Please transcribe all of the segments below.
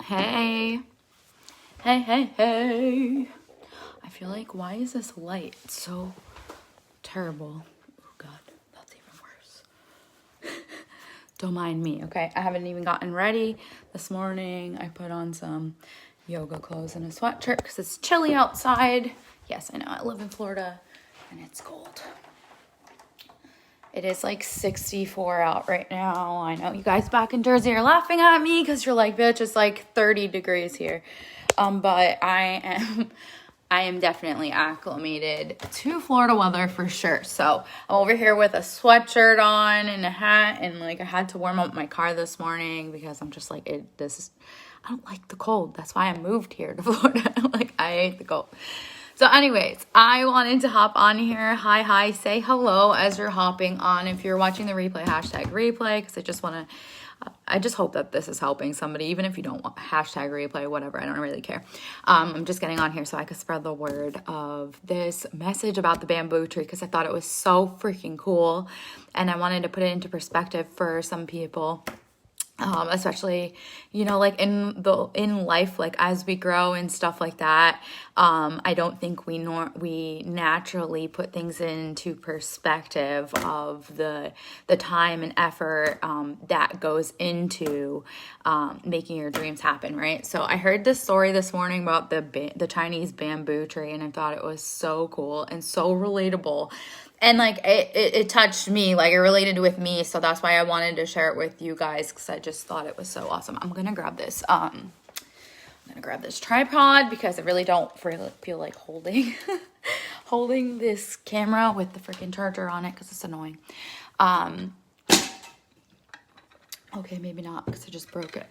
Hey. Hey. I feel like, why is this light so terrible? Oh God, that's even worse. Don't mind me, okay? I haven't even gotten ready this morning. I put on some yoga clothes and a sweatshirt because it's chilly outside. Yes, I know, I live in Florida and it's cold. It is like 64 out right now. I know you guys back in Jersey are laughing at me because you're like, bitch, it's like 30 degrees here. But I am definitely acclimated to Florida weather for sure. So I'm over here with a sweatshirt on and a hat, and like I had to warm up my car this morning because I'm just like, I don't like the cold. That's why I moved here to Florida. Like, I hate the cold. So anyways, I wanted to hop on here. Hi, say hello as you're hopping on. If you're watching the replay, #replay, because I just hope that this is helping somebody, even if you don't want #replay, whatever. I don't really care. I'm just getting on here so I could spread the word of this message about the bamboo tree because I thought it was so freaking cool. And I wanted to put it into perspective for some people. Especially, like in life, like as we grow and stuff like that, I don't think we naturally put things into perspective of the time and effort that goes into making your dreams happen, right? So I heard this story this morning about the Chinese bamboo tree, and I thought it was so cool and so relatable. And like it touched me, like it related with me, so that's why I wanted to share it with you guys because I just thought it was so awesome. I'm gonna grab this. I'm gonna grab this tripod because I really don't feel like holding holding this camera with the freaking charger on it because it's annoying. Okay, maybe not because I just broke it.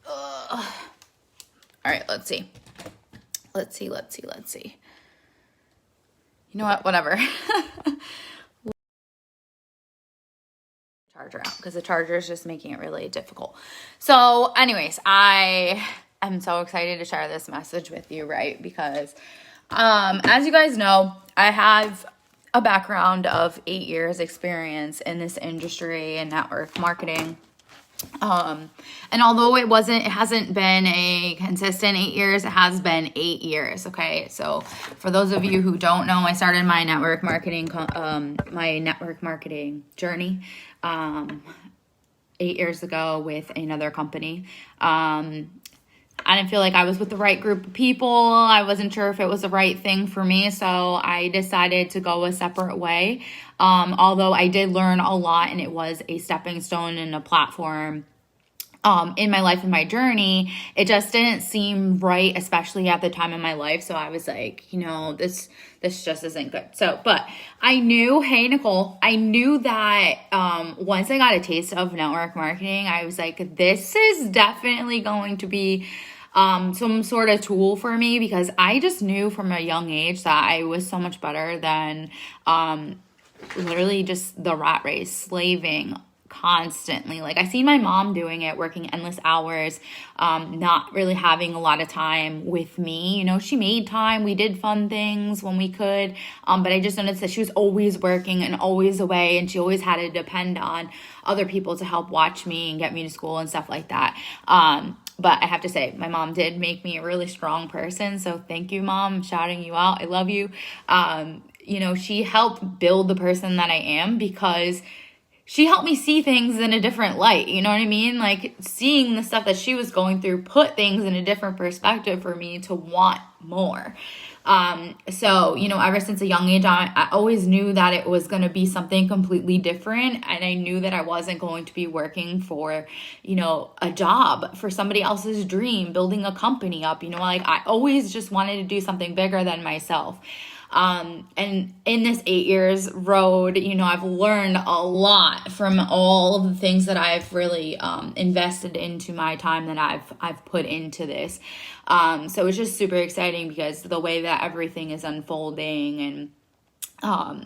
All right, let's see. You know what? Whatever. Charger out because the charger is just making it really difficult. So anyways, I am so excited to share this message with you, right? Because as you guys know, I have a background of 8 years experience in this industry and network marketing. And although it hasn't been a consistent 8 years, it has been 8 years. Okay. So for those of you who don't know, I started my network marketing journey, 8 years ago with another company. I didn't feel like I was with the right group of people. I wasn't sure if it was the right thing for me. So I decided to go a separate way. Although I did learn a lot and it was a stepping stone and a platform in my life and my journey, it just didn't seem right, especially at the time in my life. So I was like, this just isn't good. So, but I knew, hey, Nicole, I knew that once I got a taste of network marketing, I was like, this is definitely going to be some sort of tool for me because I just knew from a young age that I was so much better than literally just the rat race, slaving constantly. Like I seen my mom doing it, working endless hours, not really having a lot of time with me. She made time. We did fun things when we could. But I just noticed that she was always working and always away, and she always had to depend on other people to help watch me and get me to school and stuff like that. But I have to say, my mom did make me a really strong person. So thank you, Mom. I'm shouting you out. I love you. She helped build the person that I am because she helped me see things in a different light. You know what I mean? Like seeing the stuff that she was going through put things in a different perspective for me to want more. So, ever since a young age, I always knew that it was going to be something completely different. And I knew that I wasn't going to be working for, a job, for somebody else's dream, building a company up, like I always just wanted to do something bigger than myself. And in this 8 years road, I've learned a lot from all the things that I've really, invested into my time that I've put into this. So it's just super exciting because the way that everything is unfolding and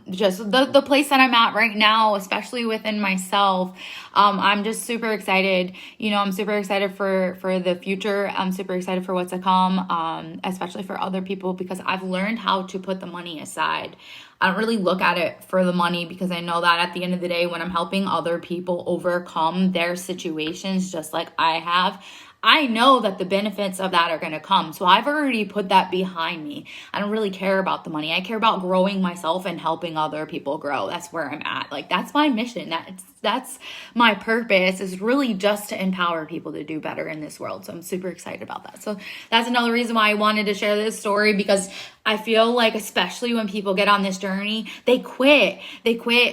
just the place that I'm at right now, especially within myself. I'm just super excited. I'm super excited for the future. I'm super excited for what's to come, especially for other people, because I've learned how to put the money aside. I don't really look at it for the money, because I know that at the end of the day, when I'm helping other people overcome their situations, just like I have, I know that the benefits of that are going to come. So I've already put that behind me. I don't really care about the money. I care about growing myself and helping other people grow. That's where I'm at. Like, that's my mission. That's my purpose, is really just to empower people to do better in this world. So I'm super excited about that. So that's another reason why I wanted to share this story, because I feel like, especially when people get on this journey, they quit.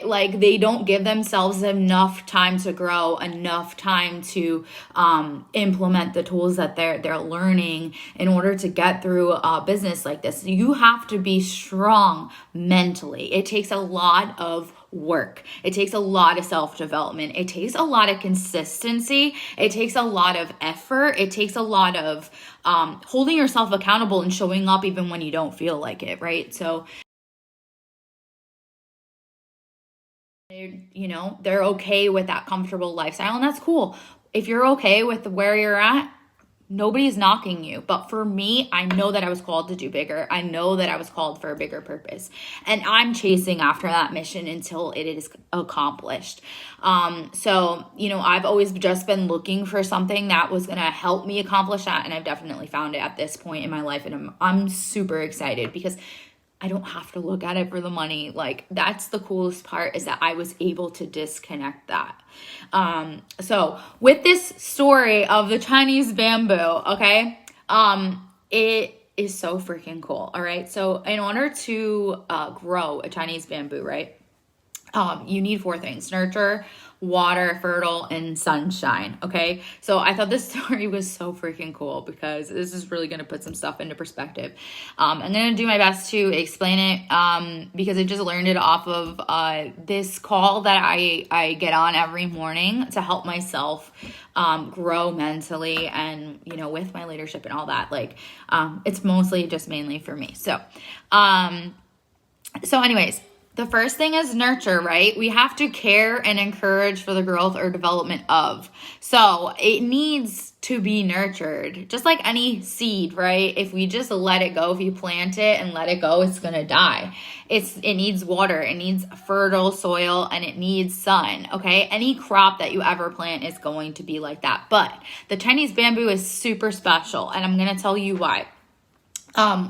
Like, they don't give themselves enough time to grow, enough time to implement the tools that they're learning in order to get through a business like this. You have to be strong mentally. It takes a lot of work. It takes a lot of self-development. It takes a lot of consistency. It takes a lot of effort. It takes a lot of holding yourself accountable and showing up even when you don't feel like it, right? So, they're okay with that comfortable lifestyle, and that's cool. If you're okay with where you're at, nobody's knocking you. But for me, I know that I was called to do bigger. I know that I was called for a bigger purpose. And I'm chasing after that mission until it is accomplished. So, I've always just been looking for something that was going to help me accomplish that. And I've definitely found it at this point in my life. And I'm super excited, because I don't have to look at it for the money. Like, that's the coolest part, is that I was able to disconnect that. So with this story of the Chinese bamboo, okay, it is so freaking cool. All right. So in order to grow a Chinese bamboo, right, you need 4 things: nurture, water, fertile, and sunshine. Okay. So I thought this story was so freaking cool, because this is really going to put some stuff into perspective. I'm going to do my best to explain it, because I just learned it off of, this call that I get on every morning to help myself, grow mentally and, with my leadership and all that. Like, it's mostly just mainly for me. So anyways, the first thing is nurture, right? We have to care and encourage for the growth or development of. So it needs to be nurtured, just like any seed, right? If we just let it go, if you plant it and let it go, it's going to die. It needs water, it needs fertile soil, and it needs sun, okay? Any crop that you ever plant is going to be like that. But the Chinese bamboo is super special, and I'm going to tell you why.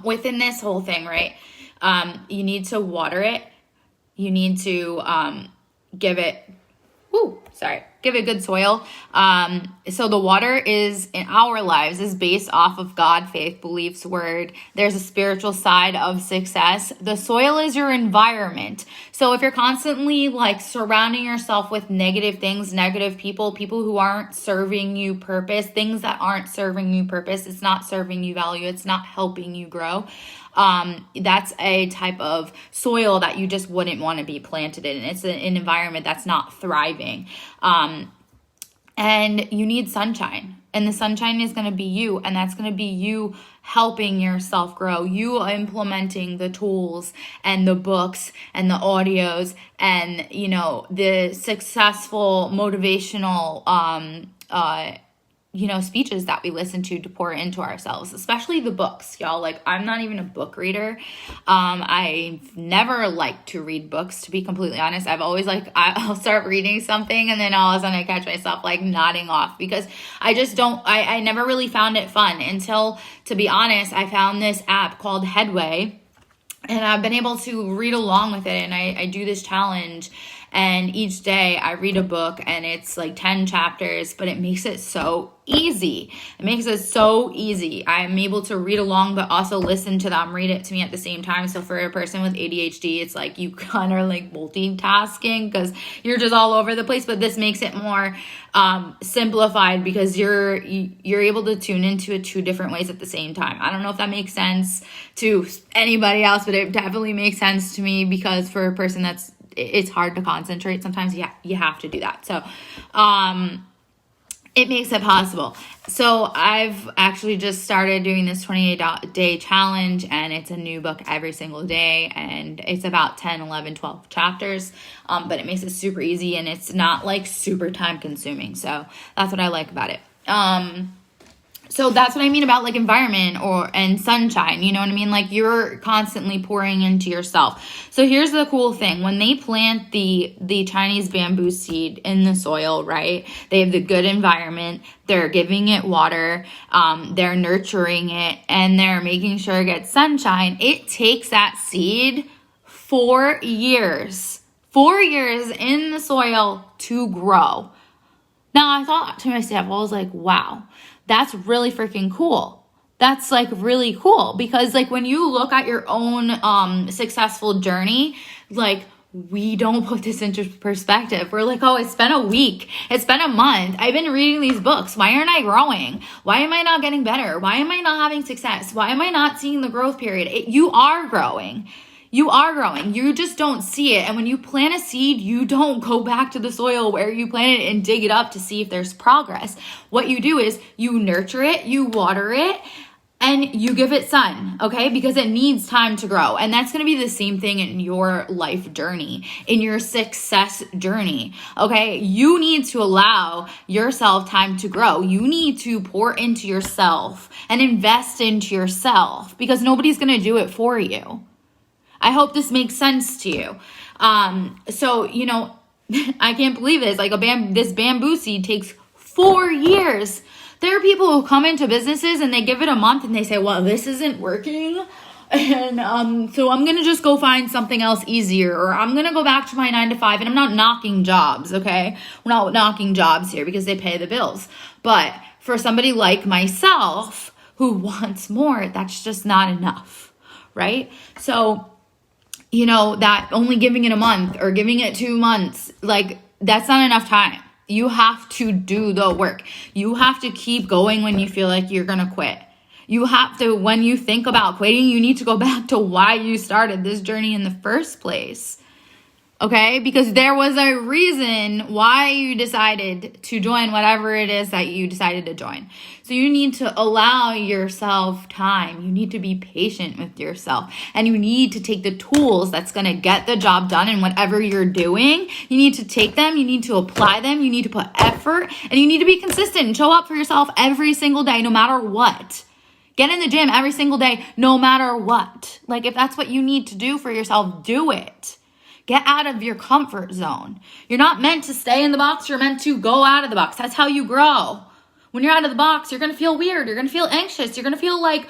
Within this whole thing, right? You need to water it. You need to give it good soil. So the water is, in our lives, is based off of God, faith, beliefs, word. There's a spiritual side of success. The soil is your environment. So if you're constantly like surrounding yourself with negative things, negative people who aren't serving you purpose, things that aren't serving you purpose, it's not serving you value, it's not helping you grow. That's a type of soil that you just wouldn't want to be planted in. It's an environment that's not thriving. And you need sunshine, and the sunshine is going to be you, and that's going to be you helping yourself grow, you implementing the tools and the books and the audios and, the successful motivational, speeches that we listen to pour into ourselves, especially the books, y'all. Like, I'm not even a book reader. I've never liked to read books, to be completely honest. I've always I'll start reading something and then all of a sudden I catch myself like nodding off, because I never really found it fun until, to be honest, I found this app called Headway, and I've been able to read along with it, and I do this challenge. And each day I read a book, and it's like 10 chapters, but it makes it so easy. It makes it so easy. I'm able to read along, but also listen to them read it to me at the same time. So for a person with ADHD, it's like you kind of like multitasking, because you're just all over the place. But this makes it more simplified, because you're able to tune into it 2 different ways at the same time. I don't know if that makes sense to anybody else, but it definitely makes sense to me, because for a person it's hard to concentrate sometimes. You have to do that. So it makes it possible. So I've actually just started doing this 28-day challenge, and it's a new book every single day, and it's about 10, 11, 12 chapters, but it makes it super easy, and it's not like super time consuming. So that's what I like about it. So that's what I mean about like environment and sunshine, you know what I mean? Like you're constantly pouring into yourself. So here's the cool thing. When they plant the Chinese bamboo seed in the soil, right? They have the good environment. They're giving it water. They're nurturing it, and they're making sure it gets sunshine. It takes that seed 4 years. 4 years in the soil to grow. Now I thought to myself, I was like, wow. That's really freaking cool. That's like really cool, because like when you look at your own successful journey, like we don't put this into perspective. We're like, oh, it's been a week. It's been a month. I've been reading these books. Why aren't I growing? Why am I not getting better? Why am I not having success? Why am I not seeing the growth period? You are growing. You are growing. You just don't see it. And when you plant a seed, you don't go back to the soil where you planted it and dig it up to see if there's progress. What you do is you nurture it, you water it, and you give it sun, okay? Because it needs time to grow. And that's going to be the same thing in your life journey, in your success journey, okay? You need to allow yourself time to grow. You need to pour into yourself and invest into yourself, because nobody's going to do it for you. I hope this makes sense to you. So, you know, I can't believe this. Like this bamboo seed takes 4 years. There are people who come into businesses and they give it a month and they say, well, this isn't working. And so I'm going to just go find something else easier, or I'm going to go back to my 9 to 5. And I'm not knocking jobs, okay? We're not knocking jobs here because they pay the bills. But for somebody like myself who wants more, that's just not enough, right? So, you know, that only giving it a month or giving it 2 months, like that's not enough time. You have to do the work. You have to keep going when you feel like you're going to quit. You have to, when you think about quitting, you need to go back to why you started this journey in the first place. Okay? Because there was a reason why you decided to join whatever it is that you decided to join. So you need to allow yourself time. You need to be patient with yourself. And you need to take the tools that's going to get the job done in whatever you're doing. You need to take them. You need to apply them. You need to put effort. And you need to be consistent and show up for yourself every single day, no matter what. Get in the gym every single day, no matter what. Like if that's what you need to do for yourself, do it. Get out of your comfort zone. You're not meant to stay in the box. You're meant to go out of the box. That's how you grow. When you're out of the box, you're going to feel weird. You're going to feel anxious. You're going to feel like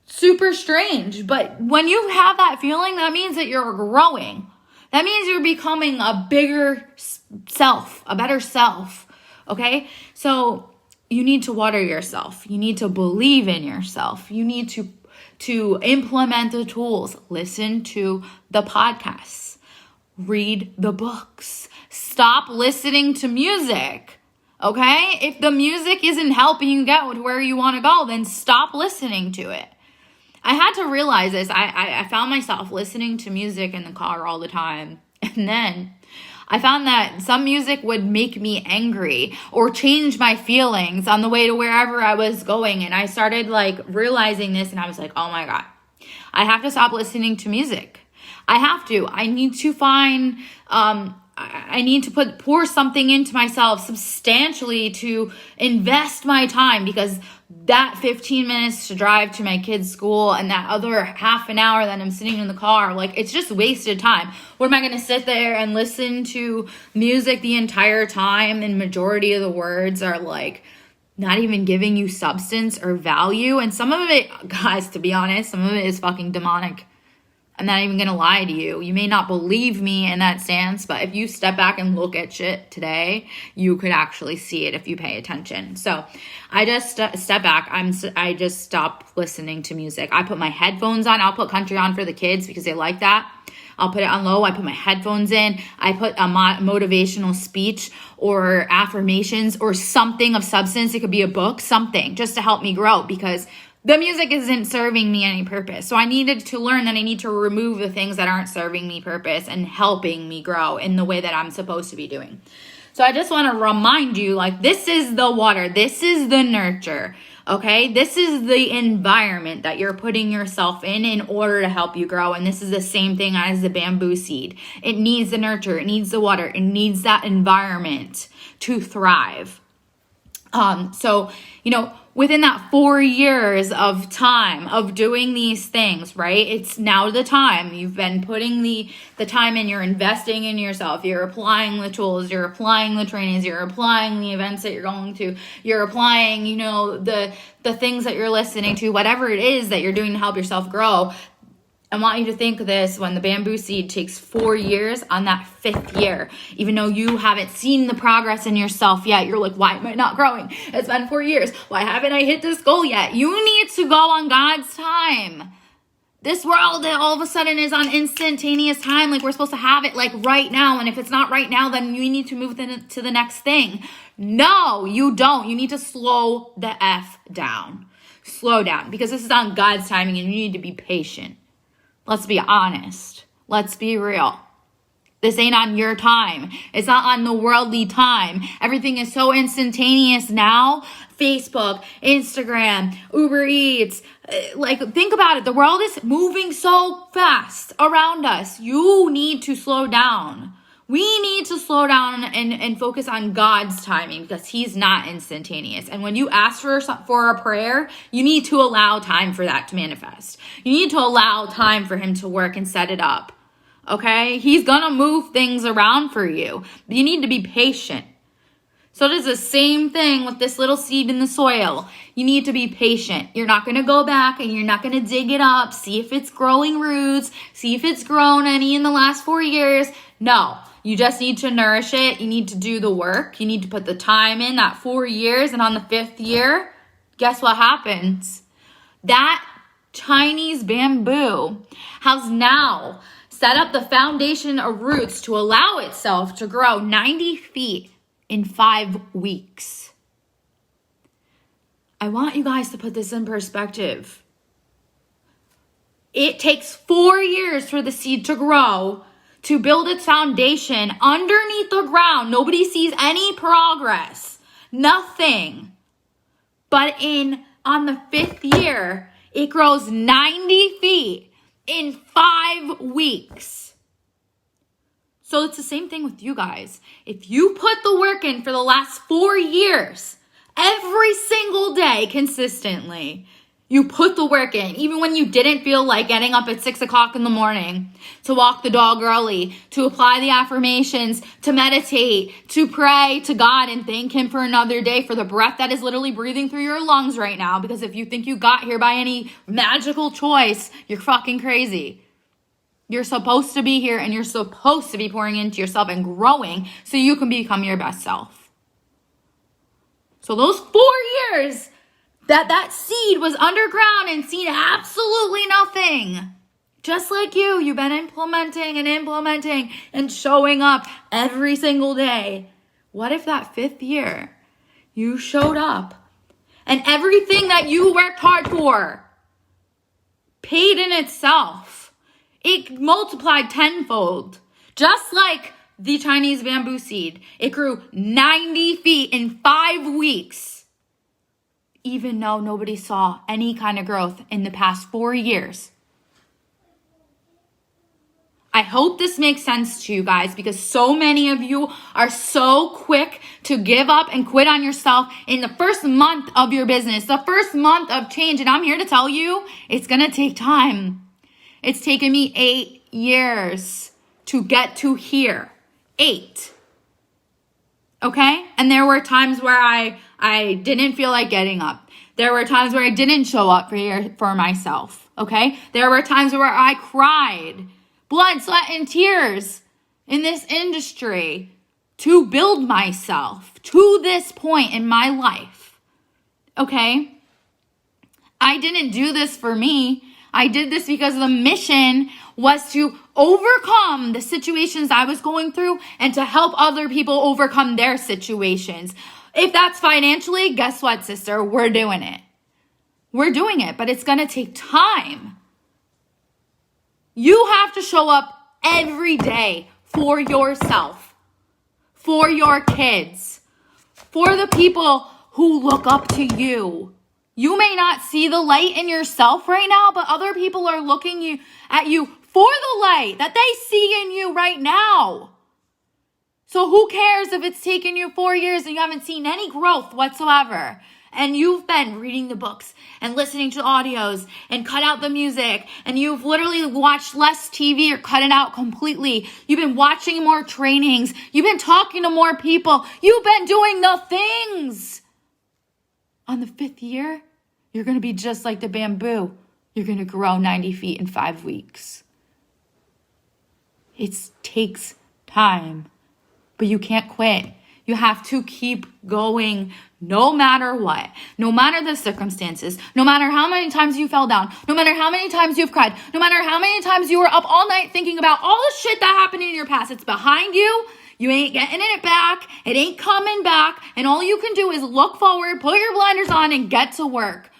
super strange. But when you have that feeling, that means that you're growing. That means you're becoming a bigger self, a better self. Okay? So you need to water yourself. You need to believe in yourself. You need to implement the tools. Listen to the podcasts. Read the books. Stop listening to music. Okay? If the music isn't helping you get to where you want to go, then stop listening to it. I had to realize this. I found myself listening to music in the car all the time. And then I found that some music would make me angry or change my feelings on the way to wherever I was going. And I started realizing this, and I was like, oh my God, I have to stop listening to music. I have to. I need to find, I need to pour something into myself substantially to invest my time, because that 15 minutes to drive to my kid's school and that other half an hour that I'm sitting in the car, it's just wasted time. What am I going to sit there and listen to music the entire time, and majority of the words are not even giving you substance or value? And some of it, guys, to be honest, some of it is fucking demonic. I'm not even going to lie to you. You may not believe me in that stance, but if you step back and look at shit today, you could actually see it if you pay attention. So I just step back. I just stop listening to music. I put my headphones on. I'll put country on for the kids because they like that. I'll put it on low. I put my headphones in. I put a motivational speech or affirmations or something of substance. It could be a book, something just to help me grow, because the music isn't serving me any purpose. So I needed to learn that I need to remove the things that aren't serving me purpose and helping me grow in the way that I'm supposed to be doing. So I just want to remind you, like, this is the water. This is the nurture. Okay? This is the environment that you're putting yourself in order to help you grow. And this is the same thing as the bamboo seed. It needs the nurture. It needs the water. It needs that environment to thrive. So, within that 4 years of time of doing these things, right? It's now the time. You've been putting the time in, you're investing in yourself, you're applying the tools, you're applying the trainings, you're applying the events that you're going to, you're applying, the things that you're listening to, whatever it is that you're doing to help yourself grow. I want you to think of this: when the bamboo seed takes 4 years, on that 5th year, even though you haven't seen the progress in yourself yet, you're like, why am I not growing? It's been 4 years. Why haven't I hit this goal yet? You need to go on God's time. This world all of a sudden is on instantaneous time. Like, we're supposed to have it like right now. And if it's not right now, then you need to move to the next thing. No, you don't. You need to slow the F down. Slow down, because this is on God's timing and you need to be patient. Let's be honest. Let's be real. This ain't on your time. It's not on the worldly time. Everything is so instantaneous now. Facebook, Instagram, Uber Eats. Like, think about it. The world is moving so fast around us. You need to slow down. We need to slow down and focus on God's timing, because he's not instantaneous. And when you ask for a prayer, you need to allow time for that to manifest. You need to allow time for him to work and set it up. Okay? He's going to move things around for you. But you need to be patient. So it is the same thing with this little seed in the soil. You need to be patient. You're not going to go back and you're not going to dig it up, see if it's growing roots, see if it's grown any in the last 4 years. No. You just need to nourish it. You need to do the work. You need to put the time in that 4 years. And on the 5th year, guess what happens? That Chinese bamboo has now set up the foundation of roots to allow itself to grow 90 feet in 5 weeks. I want you guys to put this in perspective. It takes 4 years for the seed to grow, to build its foundation underneath the ground. Nobody sees any progress. Nothing. But on the 5th year, it grows 90 feet in 5 weeks. So it's the same thing with you guys. If you put the work in for the last 4 years, every single day consistently, you put the work in, even when you didn't feel like getting up at 6 o'clock in the morning to walk the dog early, to apply the affirmations, to meditate, to pray to God and thank him for another day, for the breath that is literally breathing through your lungs right now. Because if you think you got here by any magical choice, you're fucking crazy. You're supposed to be here and you're supposed to be pouring into yourself and growing so you can become your best self. So those 4 years that seed was underground and seen absolutely nothing. Just like you've been implementing and showing up every single day. What if that 5th year you showed up and everything that you worked hard for paid in itself? It multiplied tenfold. Just like the Chinese bamboo seed. It grew 90 feet in 5 weeks. Even though nobody saw any kind of growth in the past 4 years. I hope this makes sense to you guys, because so many of you are so quick to give up and quit on yourself in the first month of your business, the first month of change. And I'm here to tell you, it's going to take time. It's taken me 8 years to get to here. 8. Okay? And there were times where I didn't feel like getting up. There were times where I didn't show up for myself. Okay? There were times where I cried blood, sweat, and tears in this industry to build myself to this point in my life. Okay? I didn't do this for me. I did this because the mission was to overcome the situations I was going through and to help other people overcome their situations. If that's financially, guess what, sister? We're doing it. We're doing it, but it's going to take time. You have to show up every day for yourself. for your kids, for the people who look up to you. You may not see the light in yourself right now, but other people are looking at you for the light that they see in you right now. So who cares if it's taken you 4 years and you haven't seen any growth whatsoever? And you've been reading the books and listening to audios and cut out the music, and you've literally watched less TV or cut it out completely. You've been watching more trainings. You've been talking to more people. You've been doing the things. On the 5th year, you're going to be just like the bamboo. You're going to grow 90 feet in 5 weeks. It takes time, but you can't quit. You have to keep going no matter what, no matter the circumstances, no matter how many times you fell down, no matter how many times you've cried, no matter how many times you were up all night thinking about all the shit that happened in your past. It's behind you. You ain't getting it back. It ain't coming back. And all you can do is look forward, put your blinders on, and get to work.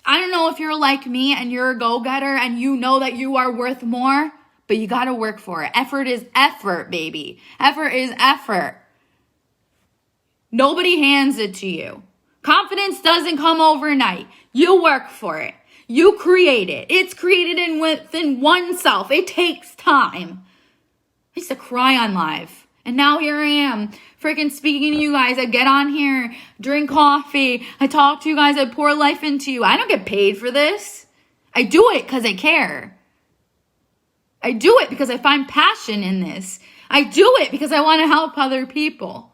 I don't know if you're like me and you're a go-getter and you know that you are worth more, but you got to work for it. Effort is effort, baby. Effort is effort. Nobody hands it to you. Confidence doesn't come overnight. You work for it. You create it. It's created within oneself. It takes time. I used to cry on live. And now here I am, freaking speaking to you guys. I get on here, drink coffee. I talk to you guys. I pour life into you. I don't get paid for this. I do it because I care. I do it because I find passion in this. I do it because I want to help other people.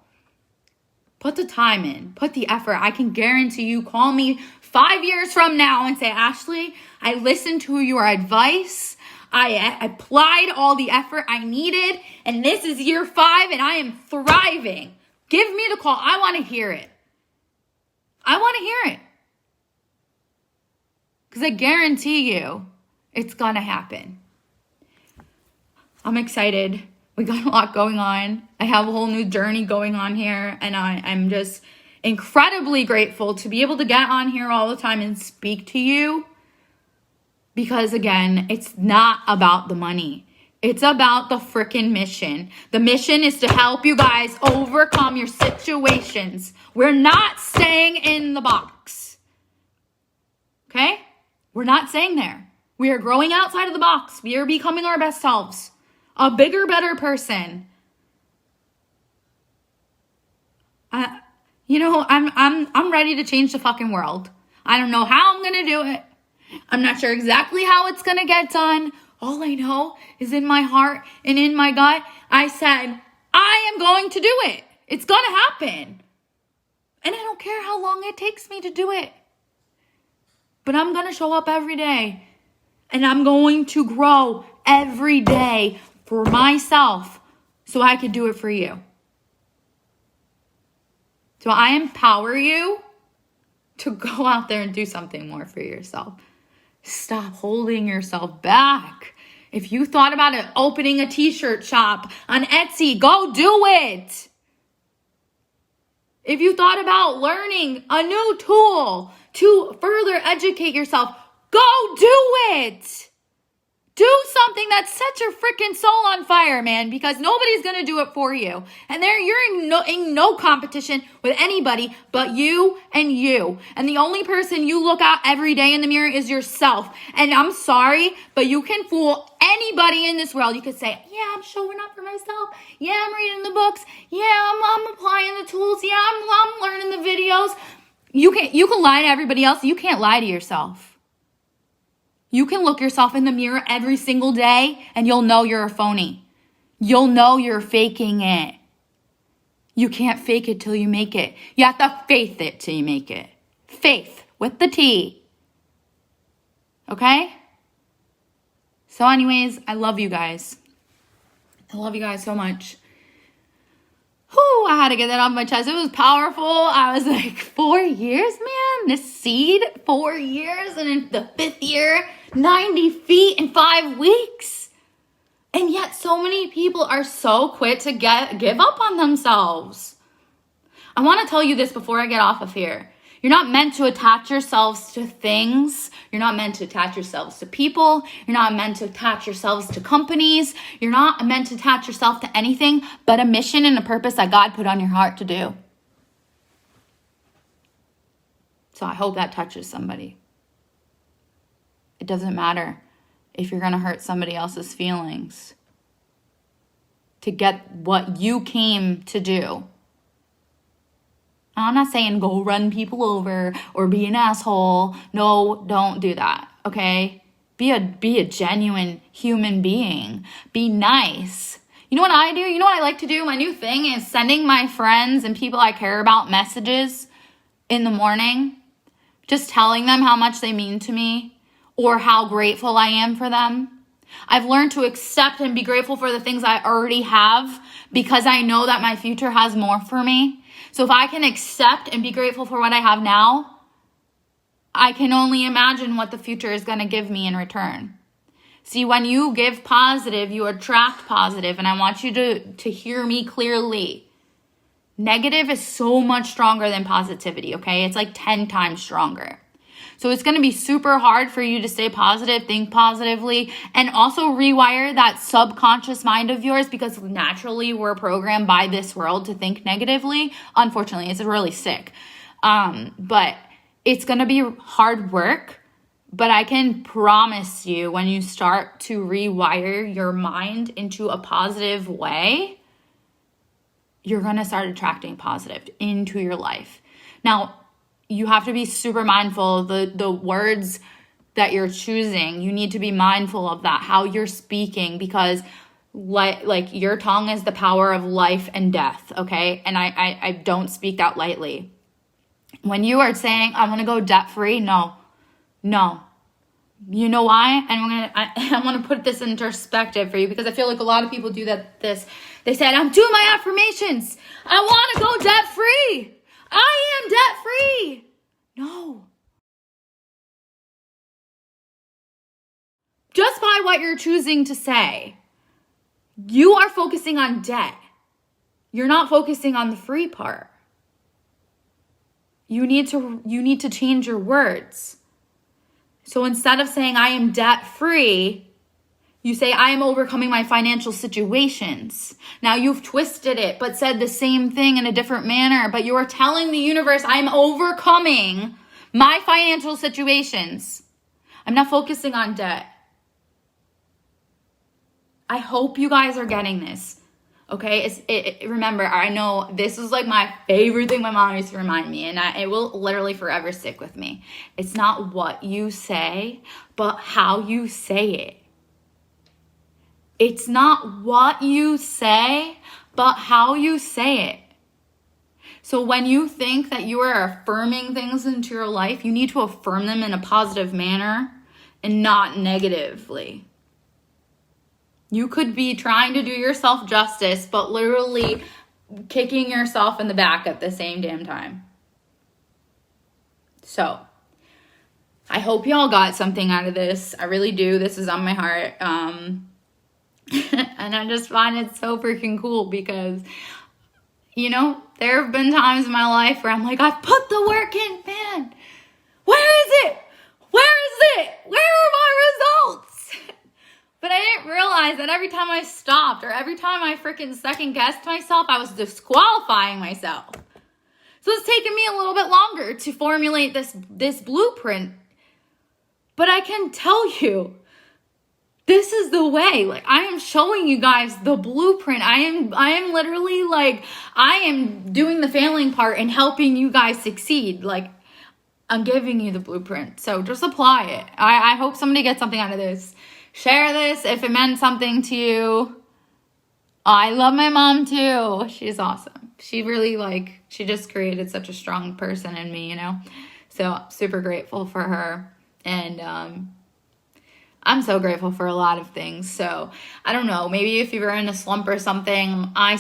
Put the time in. Put the effort. I can guarantee you, call me 5 years from now and say, Ashley, I listened to your advice. I applied all the effort I needed, and this is year 5, and I am thriving. Give me the call. I want to hear it. I want to hear it. Because I guarantee you, it's going to happen. I'm excited. We got a lot going on. I have a whole new journey going on here, and I'm just incredibly grateful to be able to get on here all the time and speak to you. Because again, it's not about the money. It's about the freaking mission. The mission is to help you guys overcome your situations. We're not staying in the box. Okay? We're not staying there. We are growing outside of the box. We are becoming our best selves. A bigger, better person. I'm ready to change the fucking world. I don't know how I'm going to do it. I'm not sure exactly how it's going to get done. All I know is in my heart and in my gut, I said, I am going to do it. It's going to happen. And I don't care how long it takes me to do it. But I'm going to show up every day. And I'm going to grow every day for myself so I can do it for you. So I empower you to go out there and do something more for yourself. Stop holding yourself back. If you thought about it, opening a t-shirt shop on Etsy, go do it. If you thought about learning a new tool to further educate yourself, go do it. Do something that sets your freaking soul on fire, man, because nobody's going to do it for you. And you're in no competition with anybody but you and you. And the only person you look at every day in the mirror is yourself. And I'm sorry, but you can fool anybody in this world. You could say, yeah, I'm showing up for myself. Yeah, I'm reading the books. Yeah, I'm applying the tools. Yeah, I'm learning the videos. You can lie to everybody else. You can't lie to yourself. You can look yourself in the mirror every single day and you'll know you're a phony. You'll know you're faking it. You can't fake it till you make it. You have to faith it till you make it. Faith with the T. Okay? So anyways, I love you guys. I love you guys so much. Whew, I had to get that off my chest. It was powerful. I was like, 4 years, man? This seed, 4 years, and in the 5th year, 90 feet in 5 weeks. And yet so many people are so quick to give up on themselves. I want to tell you this before I get off of here. You're not meant to attach yourselves to things. You're not meant to attach yourselves to people. You're not meant to attach yourselves to companies. You're not meant to attach yourself to anything but a mission and a purpose that God put on your heart to do. So I hope that touches somebody. It doesn't matter if you're going to hurt somebody else's feelings to get what you came to do. I'm not saying go run people over or be an asshole. No, don't do that, okay? Be a genuine human being. Be nice. You know what I do? You know what I like to do? My new thing is sending my friends and people I care about messages in the morning. Just telling them how much they mean to me or how grateful I am for them. I've learned to accept and be grateful for the things I already have because I know that my future has more for me. So if I can accept and be grateful for what I have now, I can only imagine what the future is going to give me in return. See, when you give positive, you attract positive, and I want you to hear me clearly. Negative is so much stronger than positivity, okay? It's like 10 times stronger. So it's going to be super hard for you to stay positive, think positively, and also rewire that subconscious mind of yours because naturally we're programmed by this world to think negatively. Unfortunately, it's really sick. But it's going to be hard work. But I can promise you when you start to rewire your mind into a positive way, you're going to start attracting positive into your life. Now, you have to be super mindful of the words that you're choosing. You need to be mindful of that, how you're speaking, because like your tongue is the power of life and death, okay? And I don't speak that lightly. When you are saying, I want to go debt-free, no. You know why? And I want to put this into perspective for you because I feel like a lot of people do that. They said, I'm doing my affirmations. I want to go debt-free. I am debt-free. No. Just by what you're choosing to say, you are focusing on debt. You're not focusing on the free part. You need to change your words. So instead of saying I am debt-free, you say, I am overcoming my financial situations. Now you've twisted it, but said the same thing in a different manner. But you are telling the universe, I'm overcoming my financial situations. I'm not focusing on debt. I hope you guys are getting this. Okay, remember, I know this is like my favorite thing my mom used to remind me, and it will literally forever stick with me. It's not what you say, but how you say it. It's not what you say, but how you say it. So when you think that you are affirming things into your life, you need to affirm them in a positive manner and not negatively. You could be trying to do yourself justice, but literally kicking yourself in the back at the same damn time. So, I hope y'all got something out of this. I really do. This is on my heart. And I just find it so freaking cool because, you know, there have been times in my life where I'm like, I've put the work in, man. Where is it? Where is it? Where are my results? But I didn't realize that every time I stopped or every time I freaking second guessed myself, I was disqualifying myself. So it's taken me a little bit longer to formulate this blueprint. But I can tell you, this is the way. Like, I am showing you guys the blueprint. I am literally like, I am doing the failing part and helping you guys succeed. Like, I'm giving you the blueprint. So just apply it. I hope somebody gets something out of this. Share this if it meant something to you. I love my mom too. She's awesome. She really she just created such a strong person in me, you know? So super grateful for her. And I'm so grateful for a lot of things. So I don't know, maybe if you're in a slump or something, I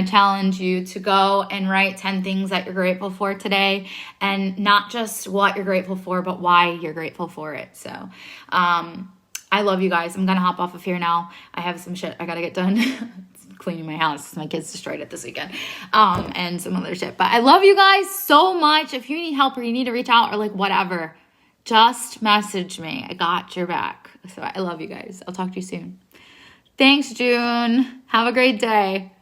challenge you to go and write 10 things that you're grateful for today, and not just what you're grateful for, but why you're grateful for it. So I love you guys. I'm going to hop off of here now. I have some shit I got to get done. It's cleaning my house. My kids destroyed it this weekend. And some other shit. But I love you guys so much. If you need help or you need to reach out or like whatever, just message me. I got your back. So I love you guys. I'll talk to you soon. Thanks, June. Have a great day.